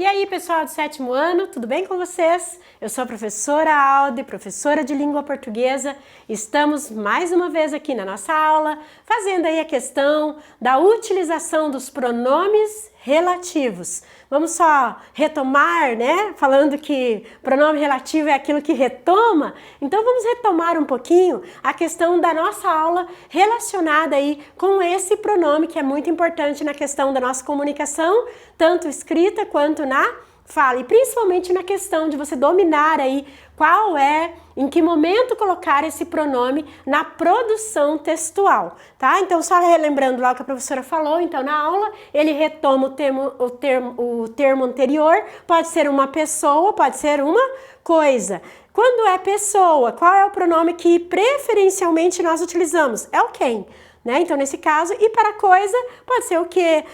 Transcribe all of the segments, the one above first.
E aí, pessoal do 7º ano, tudo bem com vocês? Eu sou a professora Alde, professora de língua portuguesa. Estamos mais uma vez aqui na nossa aula, fazendo aí a questão da utilização dos pronomes relativos. Vamos só retomar, né? Falando que pronome relativo é aquilo que retoma. Então vamos retomar um pouquinho a questão da nossa aula relacionada aí com esse pronome que é muito importante na questão da nossa comunicação, tanto escrita quanto na fala, e principalmente na questão de você dominar aí qual é, em que momento colocar esse pronome na produção textual, tá? Então, só relembrando lá o que a professora falou, então na aula ele retoma o termo anterior, pode ser uma pessoa, pode ser uma coisa. Quando é pessoa, qual é o pronome que preferencialmente nós utilizamos? É o quem, né? Então, nesse caso, e para coisa, pode ser o que,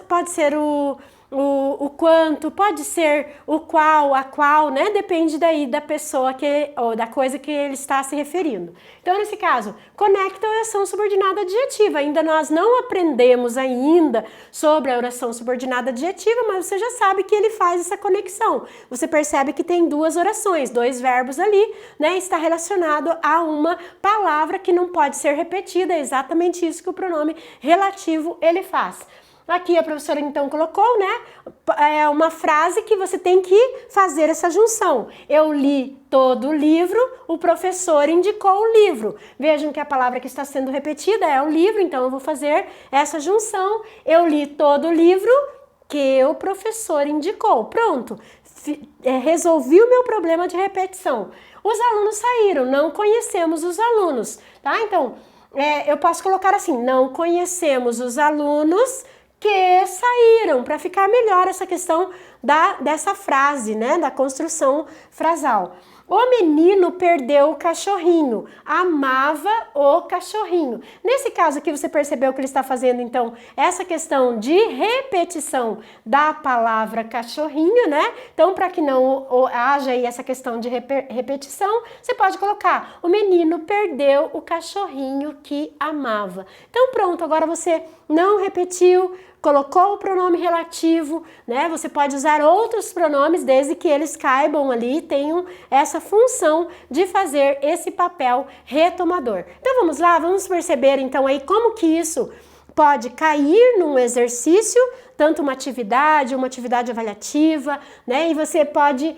pode ser o quanto, pode ser o qual, a qual, né? Depende daí da pessoa ou da coisa que ele está se referindo. Então, nesse caso, conecta a oração subordinada adjetiva. Ainda nós não aprendemos ainda sobre a oração subordinada adjetiva, mas você já sabe que ele faz essa conexão. Você percebe que tem duas orações, dois verbos ali, né? Está relacionado a uma palavra que não pode ser repetida. É exatamente isso que o pronome relativo ele faz. Aqui a professora então colocou, né, é uma frase que você tem que fazer essa junção. Eu li todo o livro, o professor indicou o livro. Vejam que a palavra que está sendo repetida é o livro, então eu vou fazer essa junção. Eu li todo o livro que o professor indicou. Pronto, resolvi o meu problema de repetição. Os alunos saíram, não conhecemos os alunos, tá? Então, eu posso colocar assim, não conhecemos os alunos que saíram, para ficar melhor essa questão dessa frase, né, da construção frasal. O menino perdeu o cachorrinho, amava o cachorrinho. Nesse caso aqui, você percebeu que ele está fazendo, então, essa questão de repetição da palavra cachorrinho, né? Então, para que não haja aí essa questão de repetição, você pode colocar, o menino perdeu o cachorrinho que amava. Então, pronto, agora você não repetiu, colocou o pronome relativo, né? Você pode usar outros pronomes desde que eles caibam ali, tenham essa função de fazer esse papel retomador. Então vamos lá, vamos perceber então aí como que isso pode cair num exercício, tanto uma atividade avaliativa, né? E você pode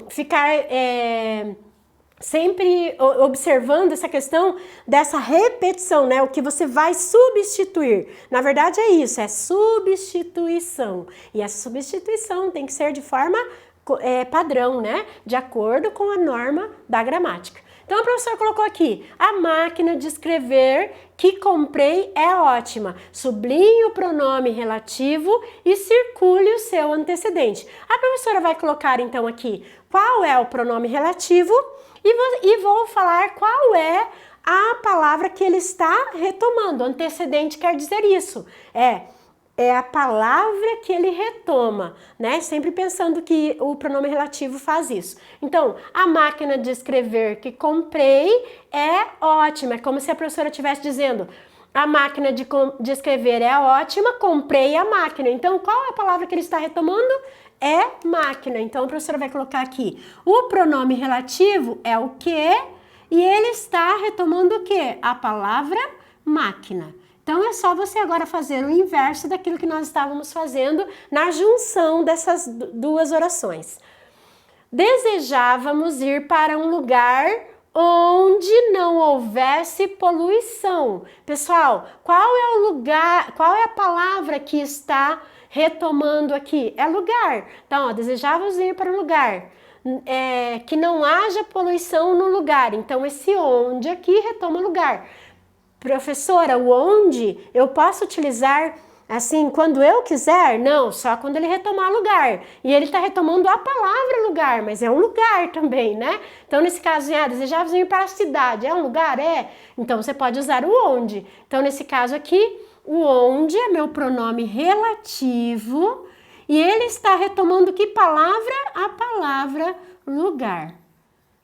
ficar sempre observando essa questão dessa repetição, né? O que você vai substituir. Na verdade é isso, é substituição. E essa substituição tem que ser de forma padrão, né? De acordo com a norma da gramática. Então a professora colocou aqui, a máquina de escrever que comprei é ótima. Sublinhe o pronome relativo e circule o seu antecedente. A professora vai colocar então aqui qual é o pronome relativo e vou falar qual é a palavra que ele está retomando. Antecedente quer dizer isso. É a palavra que ele retoma, né? Sempre pensando que o pronome relativo faz isso. Então, a máquina de escrever que comprei é ótima. É como se a professora estivesse dizendo, a máquina de escrever é ótima, comprei a máquina. Então, qual é a palavra que ele está retomando? É máquina. Então, a professora vai colocar aqui, o pronome relativo é o que? E ele está retomando o que? A palavra máquina. Então, é só você agora fazer o inverso daquilo que nós estávamos fazendo na junção dessas duas orações. Desejávamos ir para um lugar onde não houvesse poluição. Pessoal, qual é o lugar, qual é a palavra que está retomando aqui? É lugar. Então, ó, desejávamos ir para um lugar que não haja poluição no lugar. Então, esse onde aqui retoma lugar. Professora, o onde eu posso utilizar assim quando eu quiser? Não, só quando ele retomar lugar. E ele está retomando a palavra lugar, mas é um lugar também, né? Então, nesse caso, desejávamos ir para a cidade. É um lugar? É. Então, você pode usar o onde. Então, nesse caso aqui, o onde é meu pronome relativo e ele está retomando que palavra? A palavra lugar.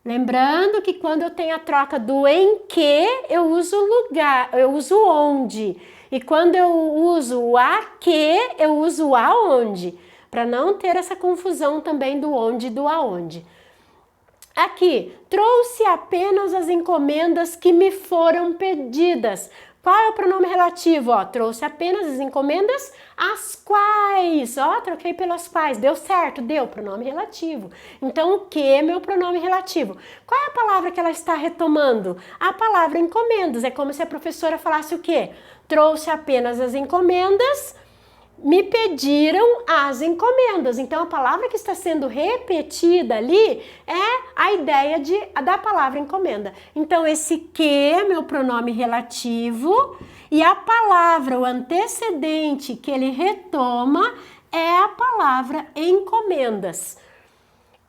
Lembrando que quando eu tenho a troca do em que, eu uso lugar, eu uso onde. E quando eu uso o a que, eu uso o aonde. Para não ter essa confusão também do onde e do aonde. Aqui, trouxe apenas as encomendas que me foram pedidas. Qual é o pronome relativo? Ó, trouxe apenas as encomendas as quais. Ó, troquei pelas quais. Deu certo? Deu. Pronome relativo. Então, o que é meu pronome relativo? Qual é a palavra que ela está retomando? A palavra encomendas. É como se a professora falasse o quê? Trouxe apenas as encomendas, me pediram as encomendas. Então, a palavra que está sendo repetida ali é a ideia da palavra encomenda. Então, esse que é meu pronome relativo e a palavra, o antecedente que ele retoma é a palavra encomendas.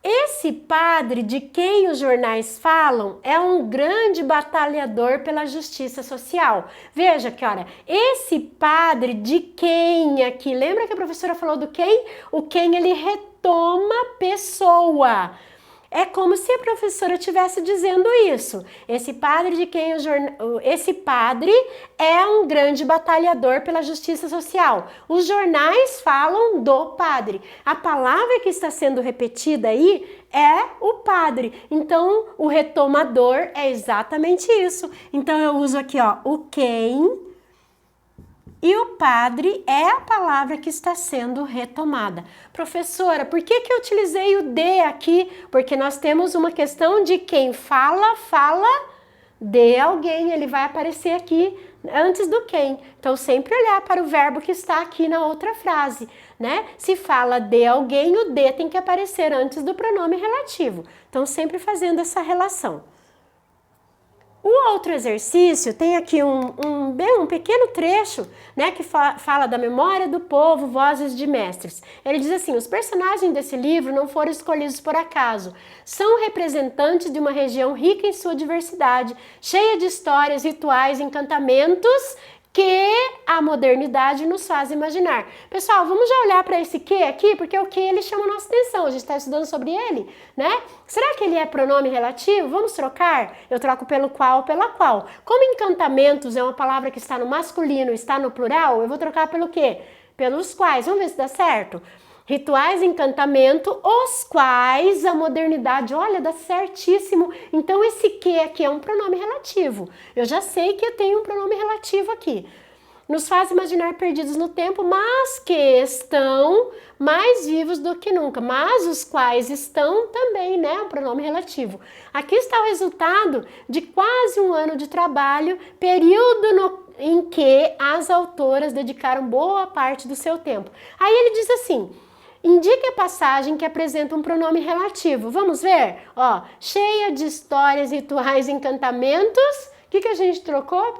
Esse padre de quem os jornais falam é um grande batalhador pela justiça social. Veja que, olha, esse padre de quem aqui, lembra que a professora falou do quem? O quem ele retoma pessoa. É como se a professora estivesse dizendo isso. Esse padre de quem esse padre é um grande batalhador pela justiça social. Os jornais falam do padre. A palavra que está sendo repetida aí é o padre. Então, o retomador é exatamente isso. Então, eu uso aqui, ó, o quem. E o padre é a palavra que está sendo retomada. Professora, por que eu utilizei o de aqui? Porque nós temos uma questão de quem fala de alguém. Ele vai aparecer aqui antes do quem. Então, sempre olhar para o verbo que está aqui na outra frase, né? Se fala de alguém, o de tem que aparecer antes do pronome relativo. Então, sempre fazendo essa relação. O outro exercício tem aqui um pequeno trecho, né, que fala da memória do povo, vozes de mestres. Ele diz assim: os personagens desse livro não foram escolhidos por acaso. São representantes de uma região rica em sua diversidade, cheia de histórias, rituais, encantamentos que a modernidade nos faz imaginar. Pessoal, vamos já olhar para esse que aqui, porque o que ele chama a nossa atenção, a gente está estudando sobre ele, né? Será que ele é pronome relativo? Vamos trocar? Eu troco pelo qual, pela qual. Como encantamentos é uma palavra que está no masculino, está no plural, eu vou trocar pelo quê? Pelos quais. Vamos ver se dá certo? Rituais, encantamento, os quais a modernidade, olha, dá certíssimo. Então, esse que aqui é um pronome relativo. Eu já sei que eu tenho um pronome relativo aqui. Nos faz imaginar perdidos no tempo, mas que estão mais vivos do que nunca. Mas os quais estão também, né? Um pronome relativo. Aqui está o resultado de quase um ano de trabalho, período em que as autoras dedicaram boa parte do seu tempo. Aí ele diz assim: indique a passagem que apresenta um pronome relativo. Vamos ver? Ó, cheia de histórias, rituais, encantamentos. O que a gente trocou?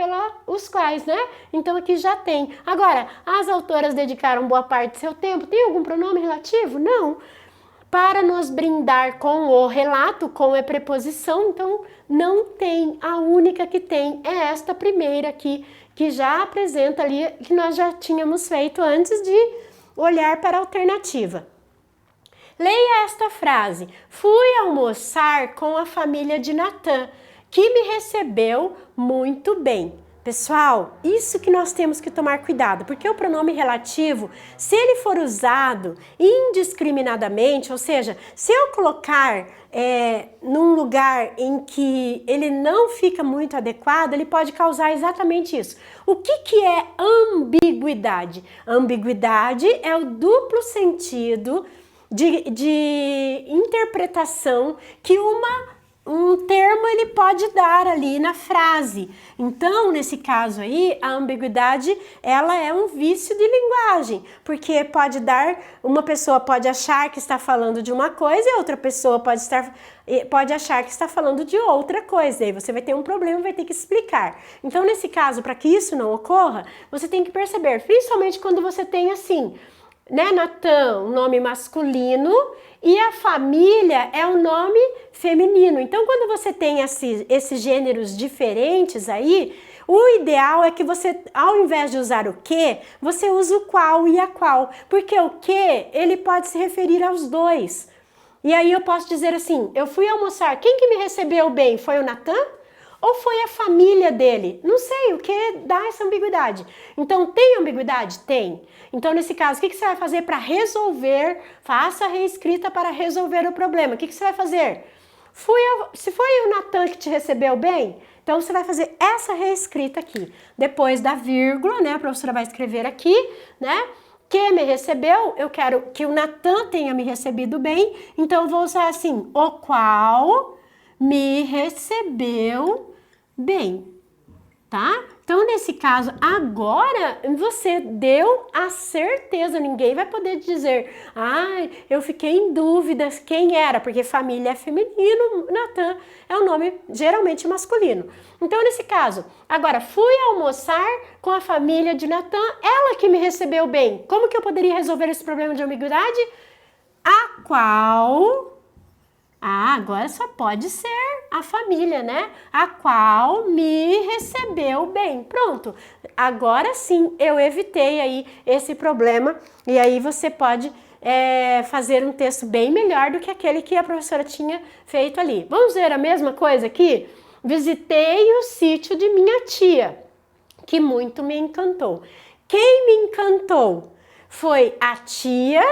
Os quais, né? Então aqui já tem. Agora, as autoras dedicaram boa parte do seu tempo. Tem algum pronome relativo? Não. Para nos brindar com o relato, com a preposição, então não tem. A única que tem é esta primeira aqui, que já apresenta ali, que nós já tínhamos feito antes de olhar para a alternativa. Leia esta frase: fui almoçar com a família de Natan, que me recebeu muito bem. Pessoal, isso que nós temos que tomar cuidado, porque o pronome relativo, se ele for usado indiscriminadamente, ou seja, se eu colocar num lugar em que ele não fica muito adequado, ele pode causar exatamente isso. O que é ambiguidade? Ambiguidade é o duplo sentido de interpretação que um termo ele pode dar ali na frase. Então, nesse caso aí, a ambiguidade, ela é um vício de linguagem, porque uma pessoa pode achar que está falando de uma coisa e outra pessoa pode achar que está falando de outra coisa. E aí você vai ter um problema e vai ter que explicar. Então, nesse caso, para que isso não ocorra, você tem que perceber, principalmente quando você tem assim, né, Natan, um nome masculino, e a família é um nome feminino. Então, quando você tem esses gêneros diferentes aí, o ideal é que você, ao invés de usar o que, você usa o qual e a qual. Porque o que, ele pode se referir aos dois. E aí eu posso dizer assim: eu fui almoçar, quem que me recebeu bem? Foi o Natan? Ou foi a família dele? Não sei, o que dá essa ambiguidade. Então, tem ambiguidade? Tem. Então, nesse caso, o que você vai fazer para resolver? Faça a reescrita para resolver o problema. O que você vai fazer? Se foi o Natan que te recebeu bem, então você vai fazer essa reescrita aqui. Depois da vírgula, né? A professora vai escrever aqui, né? Que me recebeu, eu quero que o Natan tenha me recebido bem, então eu vou usar assim, o qual me recebeu bem, tá? Então, nesse caso, agora você deu a certeza, ninguém vai poder dizer, ai, eu fiquei em dúvidas quem era, porque família é feminino, Natan é um nome geralmente masculino. Então, nesse caso, agora fui almoçar com a família de Natan, ela que me recebeu bem. Como que eu poderia resolver esse problema de ambiguidade? A qual... agora só pode ser a família, né? A qual me recebeu bem. Pronto. Agora sim, eu evitei aí esse problema e aí você pode fazer um texto bem melhor do que aquele que a professora tinha feito ali. Vamos ver a mesma coisa aqui? Visitei o sítio de minha tia, que muito me encantou. Quem me encantou? Foi a tia...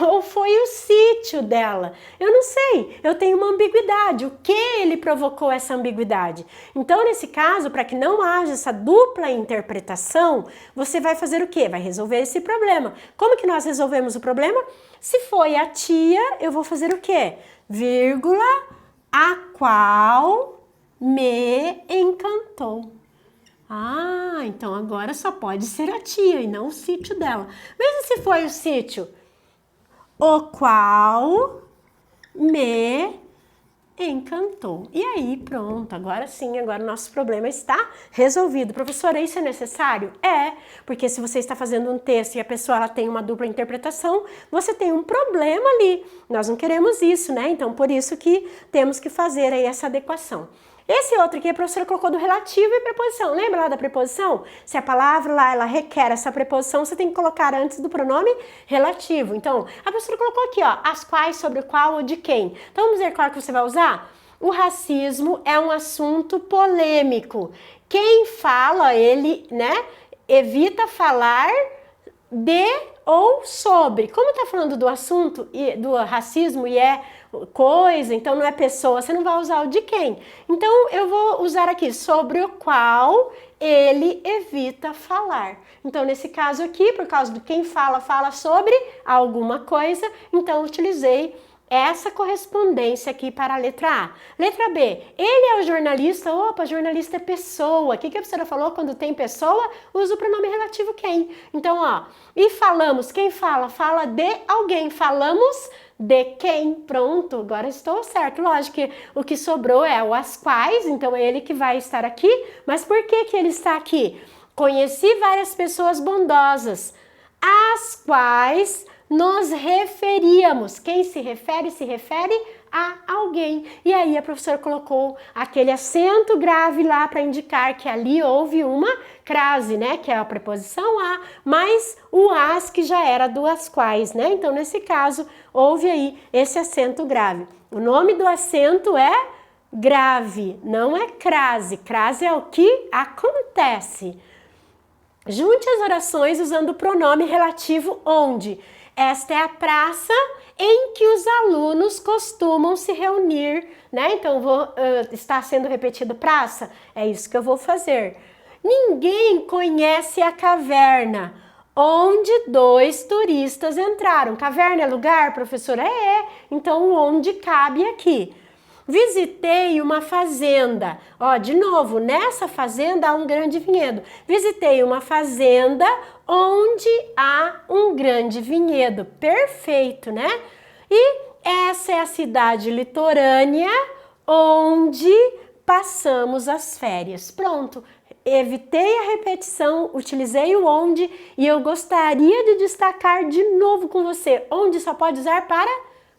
ou foi o sítio dela? Eu não sei, eu tenho uma ambiguidade. O que ele provocou essa ambiguidade? Então, nesse caso, para que não haja essa dupla interpretação, você vai fazer o quê? Vai resolver esse problema. Como que nós resolvemos o problema? Se foi a tia, eu vou fazer o quê? Vírgula, a qual me encantou. Então agora só pode ser a tia e não o sítio dela. Mesmo se foi o sítio, o qual me encantou. E aí, pronto, agora sim, agora o nosso problema está resolvido. Professora, isso é necessário? É, porque se você está fazendo um texto e a pessoa ela tem uma dupla interpretação, você tem um problema ali. Nós não queremos isso, né? Então, por isso que temos que fazer aí essa adequação. Esse outro aqui a professora colocou do relativo e preposição. Lembra lá da preposição? Se a palavra lá ela requer essa preposição, você tem que colocar antes do pronome relativo. Então, a professora colocou aqui, ó, as quais, sobre o qual ou de quem. Então, vamos ver qual que você vai usar? O racismo é um assunto polêmico. Quem fala, ele, né, evita falar de ou sobre. Como tá falando do assunto e do racismo e é coisa, então não é pessoa, você não vai usar o de quem. Então eu vou usar aqui sobre o qual ele evita falar. Então nesse caso aqui, por causa do quem fala, fala sobre alguma coisa, então utilizei essa correspondência aqui para a letra A. Letra B, ele é o jornalista. Opa, jornalista é pessoa. O que a professora falou? Quando tem pessoa, usa o pronome relativo quem. Então, ó, e falamos, quem fala? Fala de alguém. Falamos de quem? Pronto, agora estou certo. Lógico que o que sobrou é o as quais, então é ele que vai estar aqui. Mas por que que ele está aqui? Conheci várias pessoas bondosas, às quais nos referíamos. Quem se refere a alguém. E aí a professora colocou aquele acento grave lá para indicar que ali houve uma crase, né? Que é a preposição a, mais o as que já era do as quais, né? Então, nesse caso, houve aí esse acento grave. O nome do acento é grave, não é crase. Crase é o que acontece. Junte as orações usando o pronome relativo onde. Esta é a praça em que os alunos costumam se reunir, né? Então, está sendo repetido praça? É isso que eu vou fazer. Ninguém conhece a caverna onde 2 turistas entraram. Caverna é lugar, professora? É. Então, onde cabe aqui. Visitei uma fazenda. Ó, de novo, nessa fazenda há um grande vinhedo. Visitei uma fazenda onde há um grande vinhedo. Perfeito, né? E essa é a cidade litorânea onde passamos as férias. Pronto. Evitei a repetição, utilizei o onde e eu gostaria de destacar de novo com você. Onde só pode usar para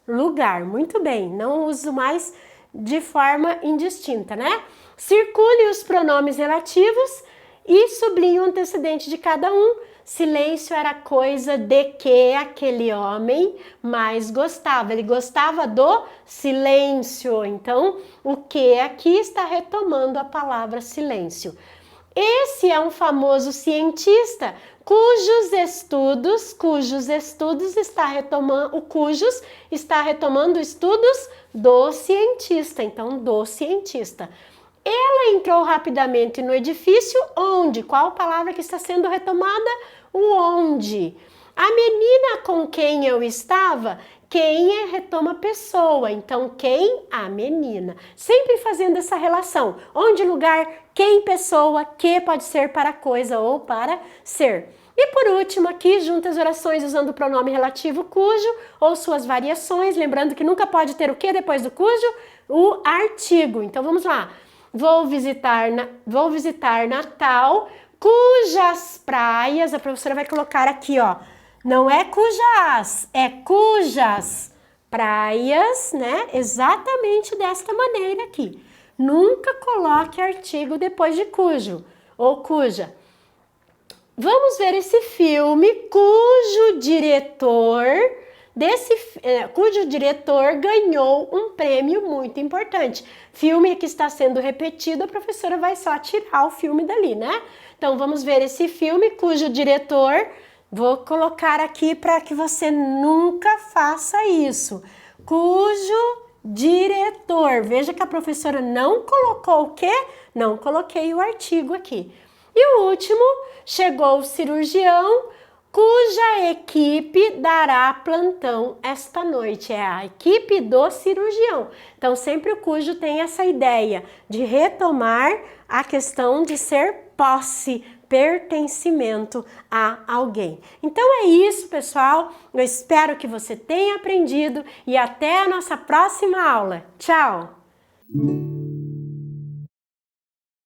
lugar. Muito bem, não uso mais de forma indistinta, né? Circule os pronomes relativos e sublinhe o antecedente de cada um. silêncio era coisa de que aquele homem mais gostava. Ele gostava do silêncio. Então, o que aqui está retomando a palavra silêncio. Esse é um famoso cientista cujos estudos está retomando, o cujos está retomando estudos do cientista, então do cientista. Ela entrou rapidamente no edifício onde? Qual palavra que está sendo retomada? O onde. A menina com quem eu estava, quem retoma pessoa, então quem? A menina. Sempre fazendo essa relação. Onde, lugar, quem, pessoa, que pode ser para coisa ou para ser. E por último aqui, junta as orações usando o pronome relativo cujo ou suas variações, lembrando que nunca pode ter o que depois do cujo? O artigo. Então vamos lá. Vou visitar Natal, cujas praias, a professora vai colocar aqui, ó, não é cujas, é cujas praias, né? Exatamente desta maneira aqui. Nunca coloque artigo depois de cujo ou cuja. Vamos ver esse filme cujo diretor ganhou um prêmio muito importante. Filme que está sendo repetido, a professora vai só tirar o filme dali, né? Então vamos ver esse filme cujo diretor, vou colocar aqui para que você nunca faça isso. Cujo diretor, veja que a professora não colocou o quê? Não coloquei o artigo aqui. E o último, chegou o cirurgião, cuja equipe dará plantão esta noite. É a equipe do cirurgião. Então, sempre o cujo tem essa ideia de retomar a questão de ser posse, pertencimento a alguém. Então é isso, pessoal. Eu espero que você tenha aprendido e até a nossa próxima aula. Tchau!